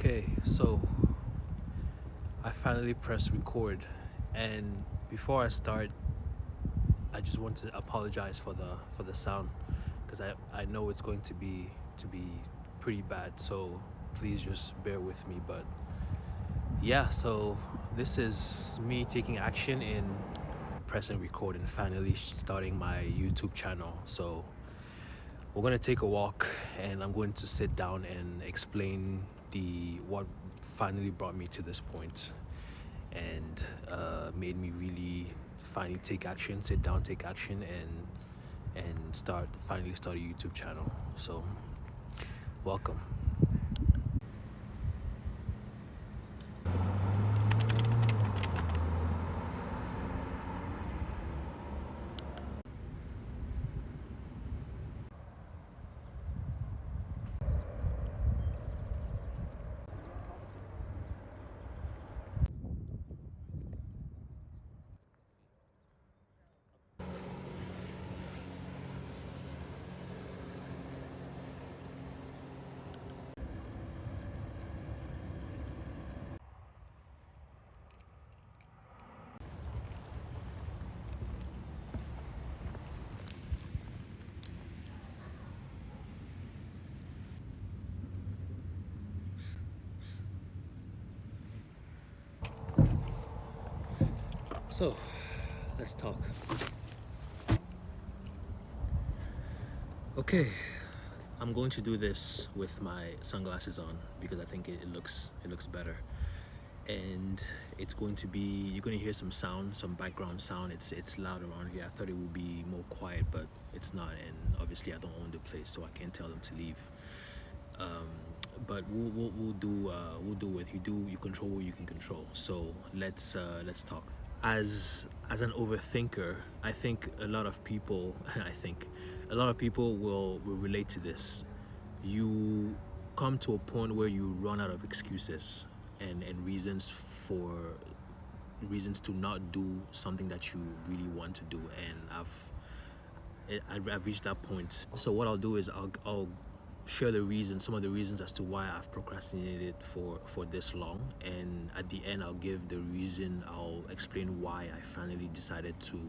Okay, so I finally pressed record, and before I start, I just want to apologize for the sound, because I know it's going to be pretty bad. So please just bear with me. But yeah, so this is me taking action in pressing record and finally starting my YouTube channel. So we're gonna take a walk, and I'm going to sit down and explain what finally brought me to this point, and made me really finally take action, sit down, take action, and finally start a YouTube channel. So welcome. So let's talk. Okay, I'm going to do this with my sunglasses on because I think it looks better. And it's going to be, you're going to hear some sound, some background sound. It's loud around here. I thought it would be more quiet, but it's not. And obviously I don't own the place, so I can't tell them to leave. But we'll do it. You control what you can control. So let's talk. As an overthinker, I think a lot of people will relate to this. You come to a point where you run out of excuses and reasons to not do something that you really want to do. And I've reached that point. So what I'll do is I'll share some of the reasons as to why I've procrastinated for this long, and at the end I'll explain why I finally decided to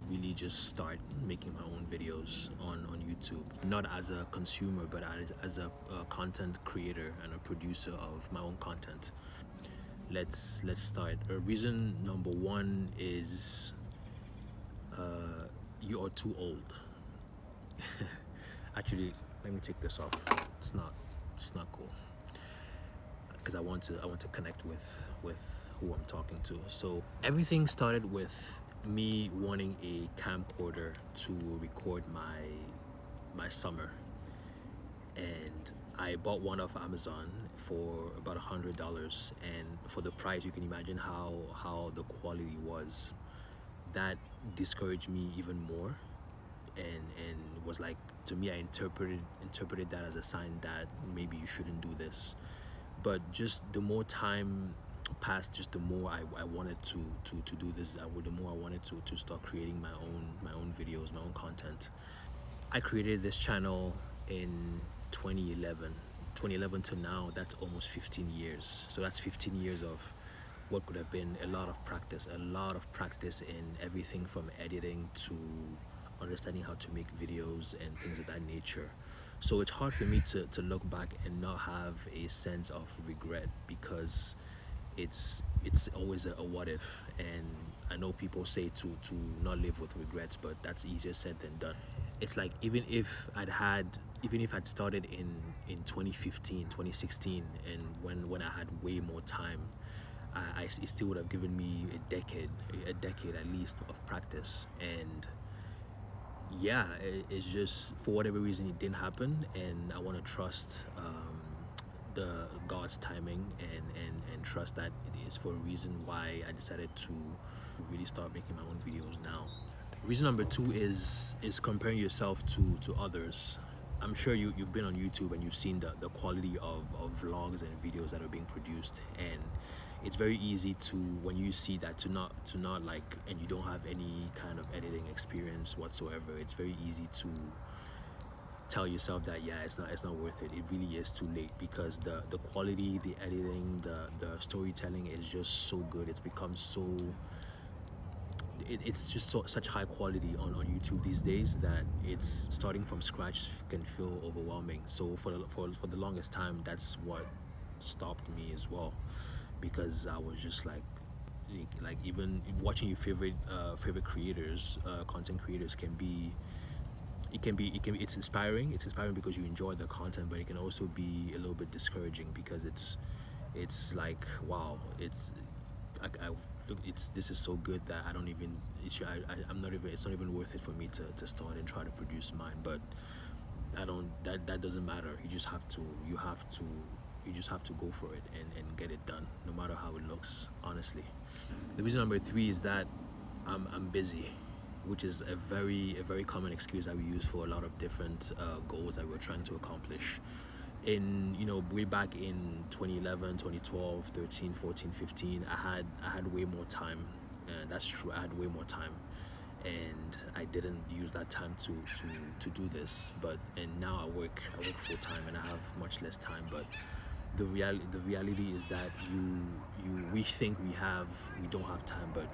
really just start making my own videos on YouTube, not as a consumer but as a content creator and a producer of my own content. Let's start. Reason number one is you are too old. Actually, let me take this off. It's not cool, because I want to connect with who I'm talking to. So everything started with me wanting a camcorder to record my summer, and I bought one off Amazon for about $100, and for the price you can imagine how the quality was. That discouraged me even more, and was like, to me, I interpreted that as a sign that maybe you shouldn't do this. But just the more time passed, just the more I wanted to do this. The more I wanted to start creating my own videos, my own content. I created this channel in 2011. 2011 to now, that's almost 15 years. So that's 15 years of what could have been a lot of practice in everything from editing to understanding how to make videos and things of that nature. So it's hard for me to look back and not have a sense of regret, because it's always a what if. And I know people say to not live with regrets, but that's easier said than done. It's like, even if I'd started in 2015, 2016, and when I had way more time, it still would have given me a decade at least of practice. And yeah, it's just, for whatever reason, it didn't happen, and I want to trust the God's timing, and trust that it is for a reason why I decided to really start making my own videos now. Reason number two is comparing yourself to others. I'm sure you've been on YouTube and you've seen the quality of vlogs and videos that are being produced, and it's very easy to, when you see that, to not like, and you don't have any kind of editing experience whatsoever, it's very easy to tell yourself that yeah, it's not worth it. It really is too late, because the quality, the editing, the storytelling is just so good. It's become so it's just such high quality on YouTube these days that it's starting from scratch can feel overwhelming. So for the longest time, that's what stopped me as well, because I was just like even watching your favorite creators, content creators, can be it's inspiring. It's inspiring because you enjoy the content, but it can also be a little bit discouraging, because it's like, wow, it's this is so good that I don't even I'm not even, it's not even worth it for me to start and try to produce mine. But I don't that doesn't matter. You just have to go for it and get it done, no matter how it looks, honestly. The reason number 3 is that I'm busy, which is a very common excuse that we use for a lot of different goals that we're trying to accomplish. In, way back in 2011, 2012, 13, 14, 15, I had way more time. That's true. I had way more time, and I didn't use that time to do this. And now I work full time and I have much less time. But the reality is that we think we don't have time, but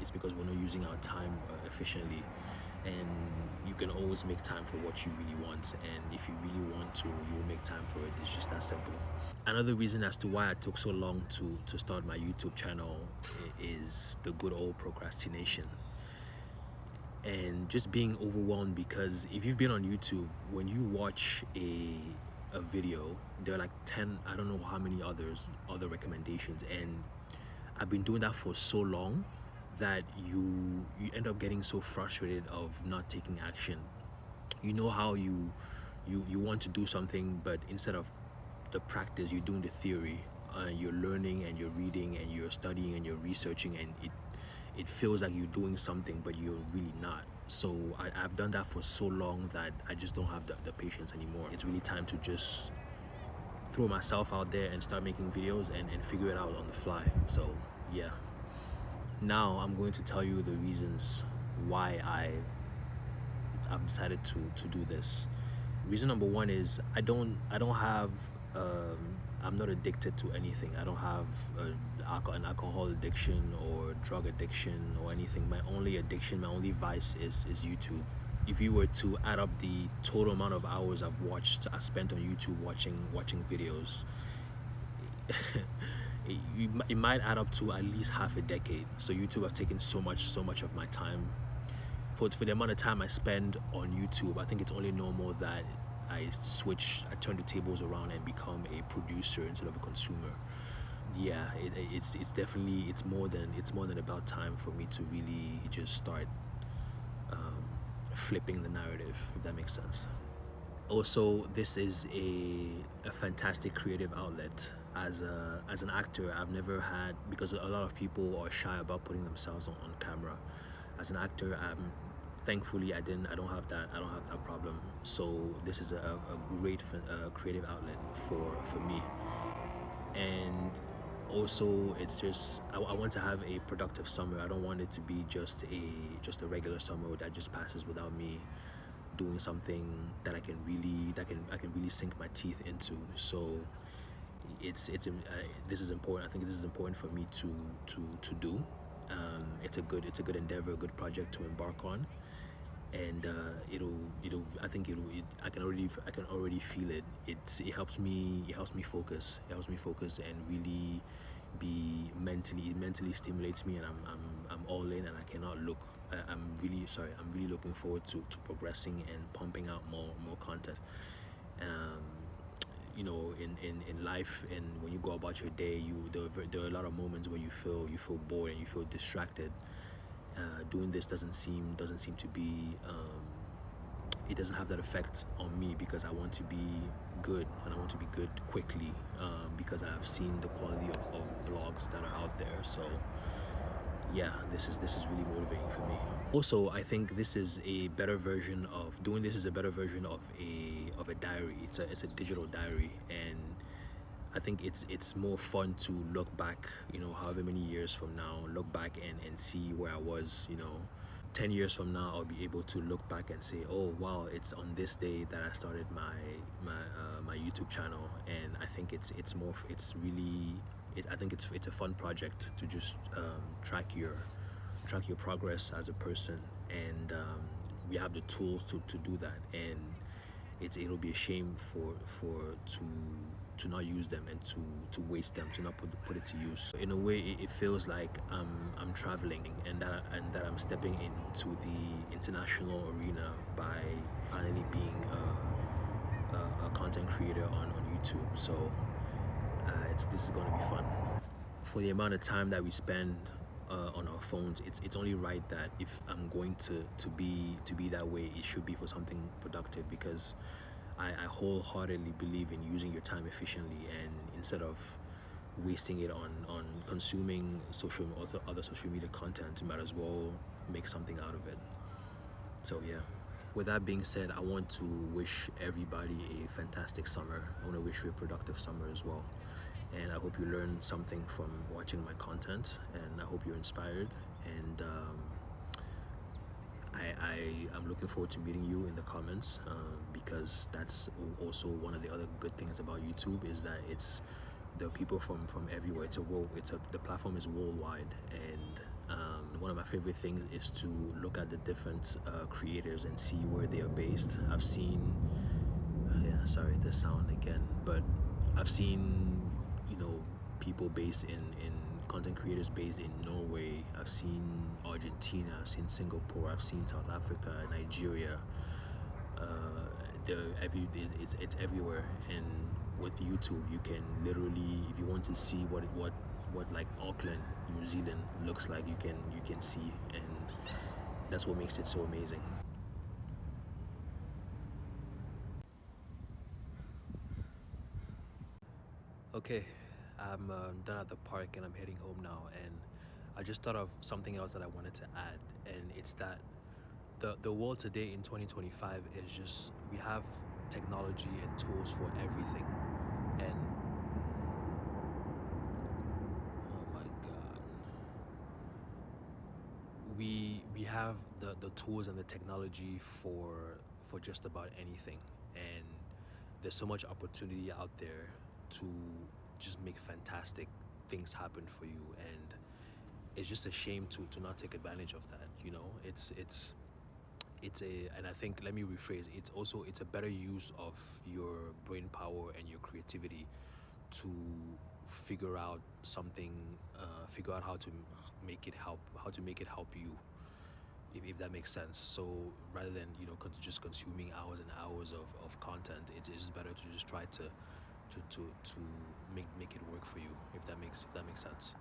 it's because we're not using our time efficiently. And you can always make time for what you really want, and if you really want to, you will make time for it. It's just that simple. Another reason as to why I took so long to start my YouTube channel is the good old procrastination, and just being overwhelmed. Because if you've been on YouTube, when you watch a video, there are like 10, I don't know how many other recommendations, and I've been doing that for so long that you end up getting so frustrated of not taking action. You know how you want to do something, but instead of the practice, you're doing the theory. You're learning and you're reading and you're studying and you're researching, and it feels like you're doing something, but you're really not. So I've done that for so long that I just don't have the patience anymore. It's really time to just throw myself out there and start making videos and figure it out on the fly. So yeah. Now I'm going to tell you the reasons why I've decided to do this. Reason number 1 is I don't have I'm not addicted to anything. I don't have an alcohol addiction or drug addiction or anything. My only addiction, my only vice is YouTube. If you were to add up the total amount of hours I spent on YouTube watching videos, it might add up to at least half a decade. So YouTube has taken so much of my time. For the amount of time I spend on YouTube, I think it's only normal that I turn the tables around and become a producer instead of a consumer. Yeah, it's definitely, it's more than about time for me to really just start flipping the narrative, if that makes sense. Also, this is a fantastic creative outlet. As an actor, I've never had, because a lot of people are shy about putting themselves on camera. As an actor, thankfully I don't have that problem. So this is a great creative outlet for me. And also, it's just I want to have a productive summer. I don't want it to be just a regular summer that just passes without me doing something that I can really sink my teeth into. So this is important. I think this is important for me to do. It's a good endeavor, a good project to embark on, and I can already feel it. It helps me focus. It helps me focus and really be mentally stimulates me, and I'm all in, and I cannot look. I'm really looking forward to progressing and pumping out more content. In life, and when you go about your day, there are a lot of moments where you feel bored and you feel distracted. Doing this doesn't seem to be it doesn't have that effect on me, because I want to be good, and I want to be good quickly, because I've seen the quality of vlogs that are out there. So yeah, this is really motivating for me. Also, I think this is a better version of a diary. It's a digital diary, and I think it's more fun to look back, however many years from now, look back and see where I was, 10 years from now, I'll be able to look back and say, oh wow, it's on this day that I started my YouTube channel. And I think it's more, it's really, I think it's a fun project to just track your progress as a person. And we have the tools to do that. And it'll be a shame to not use them, and to waste them, to not put it to use. In a way, it feels like I'm traveling, and that I'm stepping into the international arena by finally being a content creator on YouTube. So this is going to be fun. For the amount of time that we spend on our phones, it's only right that if I'm going to be that way, it should be for something productive, because I wholeheartedly believe in using your time efficiently, and instead of wasting it on consuming other social media content, you might as well make something out of it. So yeah. With that being said, I want to wish everybody a fantastic summer. I want to wish you a productive summer as well. And I hope you learned something from watching my content, and I hope you're inspired. And I'm looking forward to meeting you in the comments, because that's also one of the other good things about YouTube, is that there are people from everywhere. The platform is worldwide. And one of my favorite things is to look at the different creators and see where they are based. I've seen, yeah, sorry, the sound again, but I've seen, people based in content creators based in Norway. I've seen Argentina, I've seen Singapore, I've seen South Africa, Nigeria. It's everywhere. And with YouTube, you can literally, if you want to see what like Auckland, New Zealand looks like, you can see. And that's what makes it so amazing. Okay, I'm done at the park and I'm heading home now. And I just thought of something else that I wanted to add, and it's that the world today in 2025 is just, we have technology and tools for everything. And oh my god, we have the tools and the technology for just about anything. And there's so much opportunity out there to just make fantastic things happen for you. And it's just a shame to not take advantage of that. And I think, let me rephrase, it's a better use of your brain power and your creativity to figure out something, figure out how to make it help you, if that makes sense. So rather than just consuming hours and hours of content, it's just better to just try to make it work for you, if that makes sense.